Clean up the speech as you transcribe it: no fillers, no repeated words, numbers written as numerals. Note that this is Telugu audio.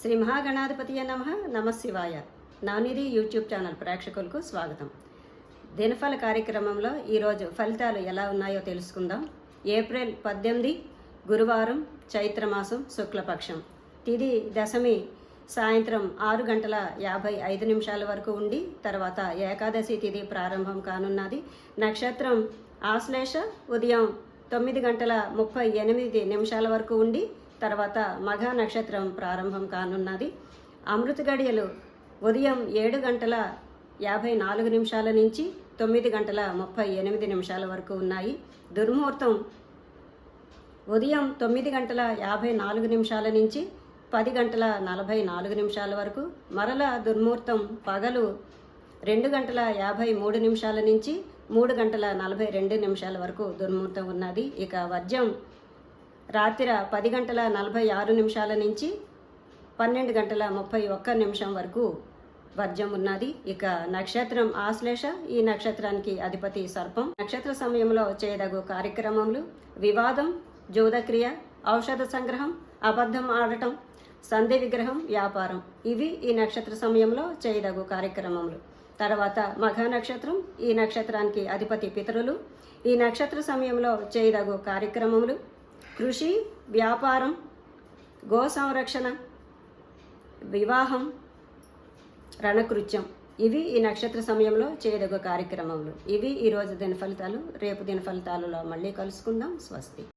శ్రీ మహాగణాధిపతియ నమః. నమశివాయ. నానిది యూట్యూబ్ ఛానల్ ప్రేక్షకులకు స్వాగతం. దినఫల కార్యక్రమంలో ఈరోజు ఫలితాలు ఎలా ఉన్నాయో తెలుసుకుందాం. ఏప్రిల్ 18 గురువారం, చైత్రమాసం, శుక్లపక్షం. తిది దశమి సాయంత్రం 6:55 వరకు ఉండి తర్వాత ఏకాదశి తిథి ప్రారంభం కానున్నది. నక్షత్రం ఆశ్లేష ఉదయం 9:38 వరకు ఉండి తర్వాత మఘ నక్షత్రం ప్రారంభం కానున్నది. అమృత గడియలు ఉదయం 7:54 నుంచి 9:38 వరకు ఉన్నాయి. దుర్ముహూర్తం ఉదయం 9:54 నుంచి 10:44 వరకు. మరల దుర్ముహూర్తం పగలు 2:53 నుంచి 3:42 వరకు దుర్ముహూర్తం ఉన్నది. ఇక వర్జ్యం రాత్రి 10:46 నుంచి 12:31 వరకు వర్జ్యం ఉన్నది. ఇక నక్షత్రం ఆశ్లేష. ఈ నక్షత్రానికి అధిపతి సర్పం. నక్షత్ర సమయంలో చేయదగు కార్యక్రమములు: వివాదం, జూదక్రియ, ఔషధ సంగ్రహం, అబద్ధం ఆడటం, సంధి విగ్రహం, వ్యాపారం. ఇవి ఈ నక్షత్ర సమయంలో చేయదగు కార్యక్రమములు. తర్వాత మఘ నక్షత్రం. ఈ నక్షత్రానికి అధిపతి పితరులు. ఈ నక్షత్ర సమయంలో చేయదగు కార్యక్రమములు: కృషి, వ్యాపారం, గో సంరక్షణ, వివాహం, రణకృత్యం. ఇవి ఈ నక్షత్ర సమయంలో చేయదగు కార్యక్రమములు. ఇవి ఈరోజు దిన ఫలితాలు. రేపు దిన ఫలితాలలో మళ్ళీ కలుసుకుందాం. స్వస్తి.